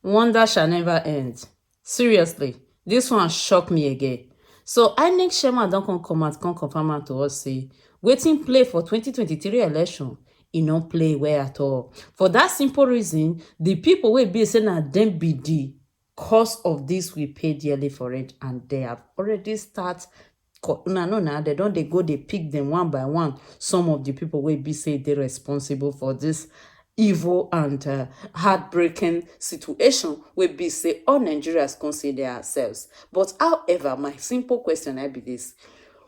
Wonder shall never end. Seriously, this one shocked me again. So INEC chairman don come out come confirm am to us say wetin play for 2023 election e no play well at all. For that simple reason, the people wey be say na dem be the cause of this we pay dearly for it, and they have already start. They don dey go dey pick them one by one. Some of the people wey be say dey responsible for this evil and heartbreaking situation wey be say all Nigerians consider ourselves. But however, my simple question I be this: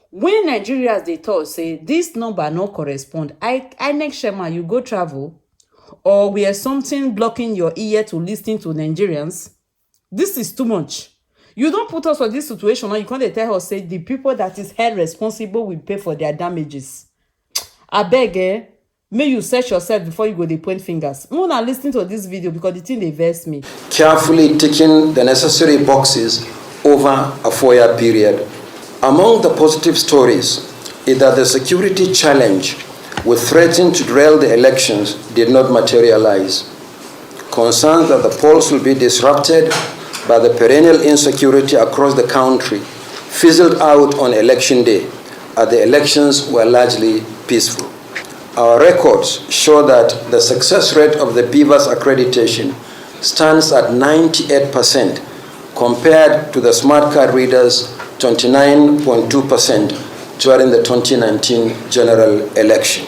when Nigerians dey talk say this number no correspond, INEC chairman, you go travel or where something blocking your ear to listen to Nigerians? This is too much. You don't put us for this situation now. You can't tell us say the people that is held responsible will pay for their damages. I beg, may you search yourself before you go dey point fingers. I'm not listening to this video because the thing dey vex me. Carefully ticking the necessary boxes over a 4-year period. Among the positive stories is that the security challenge which threatened to derail the elections did not materialize. Concerns that the polls will be disrupted by the perennial insecurity across the country fizzled out on election day, as the elections were largely peaceful. Our records show that the success rate of the BVAS accreditation stands at 98% compared to the smart card readers' 29.2% during the 2019 general election.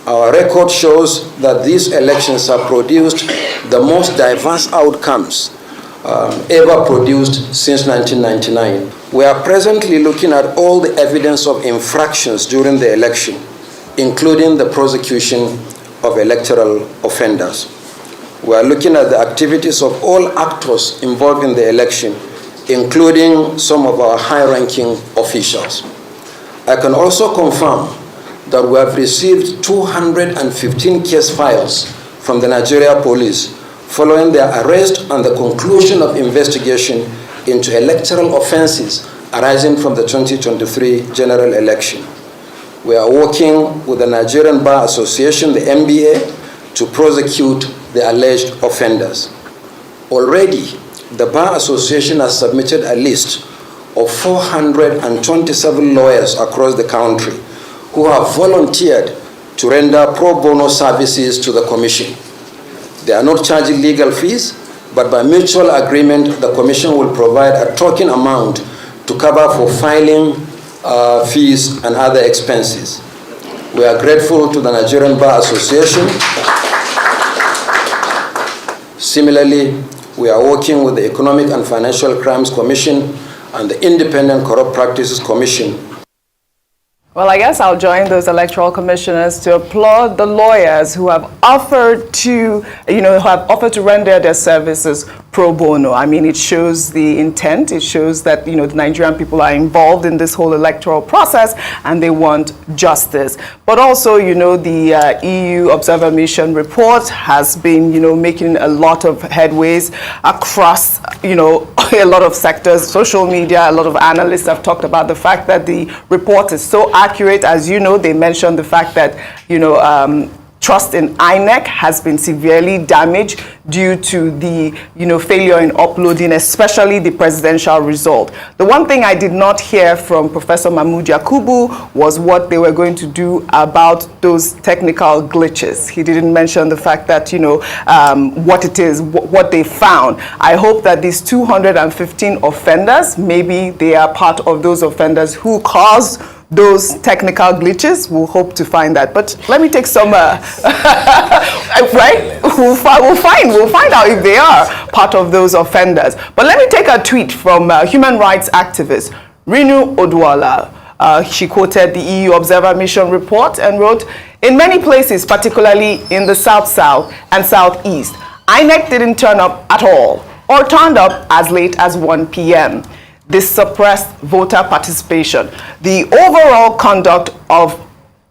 Our record shows that these elections have produced the most diverse outcomes ever produced since 1999. We are presently looking at all the evidence of infractions during the election, including the prosecution of electoral offenders. We are looking at the activities of all actors involved in the election, including some of our high-ranking officials. I can also confirm that we have received 215 case files from the Nigeria Police following their arrest and the conclusion of investigation into electoral offenses arising from the 2023 general election. We are working with the Nigerian Bar Association, the NBA, to prosecute the alleged offenders. Already, the Bar Association has submitted a list of 427 lawyers across the country who have volunteered to render pro bono services to the Commission. They are not charging legal fees, but by mutual agreement, the Commission will provide a token amount to cover for filing fees and other expenses. We are grateful to the Nigerian Bar Association. Similarly, we are working with the Economic and Financial Crimes Commission and the Independent Corrupt Practices Commission. Well, I guess I'll join those electoral commissioners to applaud the lawyers who have offered to, render their services pro bono. I mean, it shows the intent. It shows that, the Nigerian people are involved in this whole electoral process and they want justice. But also, the EU Observer Mission report has been, making a lot of headways across, a lot of sectors. Social media, a lot of analysts have talked about the fact that the report is so accurate. As you know, they mentioned the fact that, trust in INEC has been severely damaged due to the, failure in uploading, especially the presidential result. The one thing I did not hear from Professor Mahmood Yakubu was what they were going to do about those technical glitches. He didn't mention the fact that, what it is, what they found. I hope that these 215 offenders, maybe they are part of those offenders who caused those technical glitches. We'll hope to find that. But let me take some, right? We'll find out if they are part of those offenders. But let me take a tweet from human rights activist Rinu Odwala. She quoted the EU Observer Mission report and wrote, "In many places, particularly in the South and Southeast, INEC didn't turn up at all or turned up as late as 1 p.m. This suppressed voter participation. The overall conduct of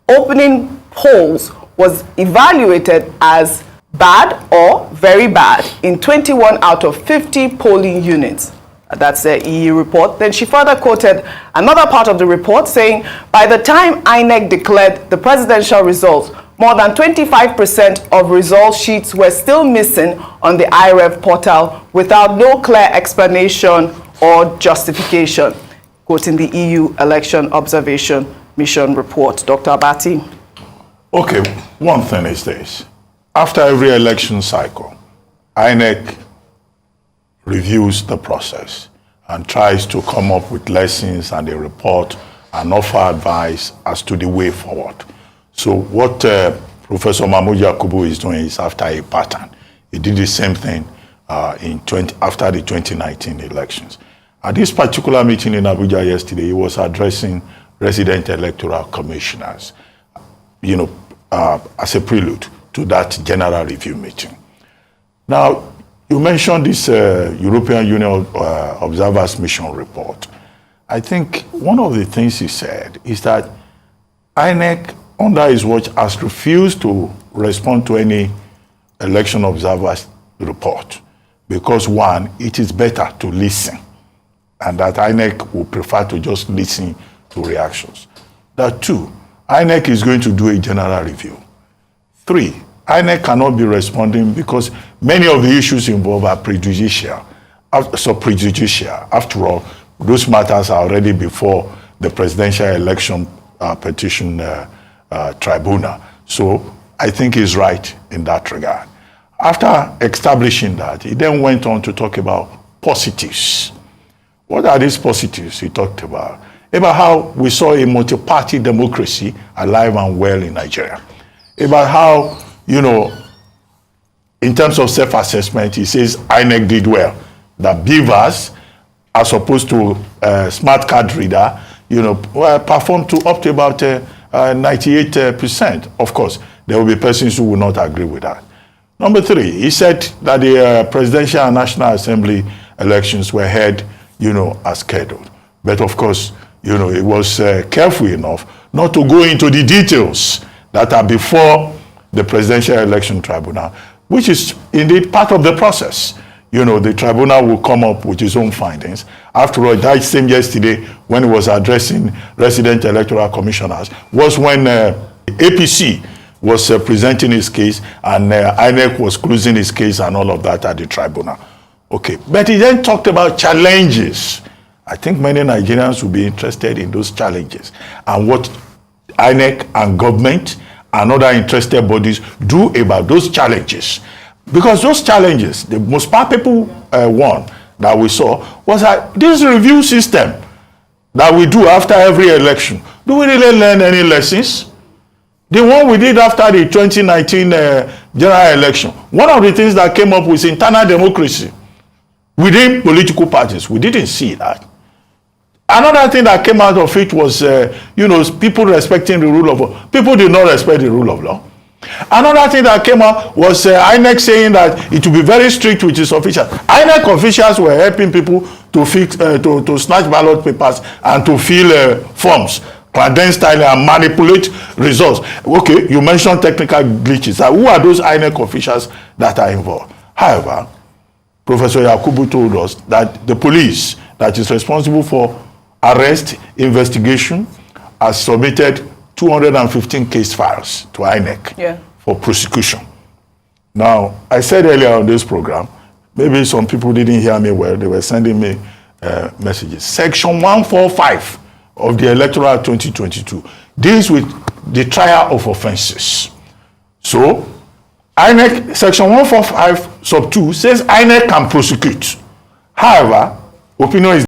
opening polls was evaluated as bad or very bad in 21 out of 50 polling units." That's the EU report. Then she further quoted another part of the report saying, "By the time INEC declared the presidential results, more than 25% of result sheets were still missing on the IREV portal without no clear explanation or justification, quoting the EU Election Observation Mission report. Dr. Abati. Okay, one thing is this. After every election cycle, INEC reviews the process and tries to come up with lessons and a report and offer advice as to the way forward. So what Professor Mahmoud Yakubu is doing is after a pattern. He did the same thing after the 2019 elections. At this particular meeting in Abuja yesterday, he was addressing resident electoral commissioners, as a prelude to that general review meeting. Now, you mentioned this European Union Observers Mission report. I think one of the things he said is that INEC, under his watch, has refused to respond to any election observers report because, one, it is better to listen, and that INEC would prefer to just listen to reactions. That, two, INEC is going to do a general review. Three, INEC cannot be responding because many of the issues involved are prejudicial. After all, those matters are already before the presidential election petition tribunal. So I think he's right in that regard. After establishing that, he then went on to talk about positives. What are these positives he talked about? About how we saw a multi-party democracy alive and well in Nigeria. About how, in terms of self-assessment, he says INEC did well. That beavers, as opposed to smart card reader, performed up to about 98%. Of course, there will be persons who will not agree with that. Number three, he said that the presidential and National Assembly elections were held, as scheduled. But of course, it was careful enough not to go into the details that are before the Presidential Election Tribunal, which is indeed part of the process. The tribunal will come up with its own findings. After all, that same yesterday, when he was addressing resident electoral commissioners, was when APC was presenting his case and INEC was closing his case and all of that at the tribunal. Okay, but he then talked about challenges. I think many Nigerians will be interested in those challenges and what INEC and government and other interested bodies do about those challenges. Because those challenges, the most palpable one that we saw was that this review system that we do after every election, do we really learn any lessons? The one we did after the 2019 general election, one of the things that came up was internal democracy within political parties. We didn't see that. Another thing that came out of it was, people respecting the rule of law. People did not respect the rule of law. Another thing that came out was INEC saying that it will be very strict with its officials. INEC officials were helping people to snatch ballot papers and to fill forms, clandestinely, and manipulate results. Okay, you mentioned technical glitches. Who are those INEC officials that are involved? However, Professor Yakubu told us that the police that is responsible for arrest, investigation, has submitted 215 case files to INEC for prosecution. Now, I said earlier on this program, maybe some people didn't hear me well, they were sending me messages. Section 145 of the Electoral 2022 deals with the trial of offenses. So, INEC, section 145 sub 2 says INEC can prosecute. However, opinion is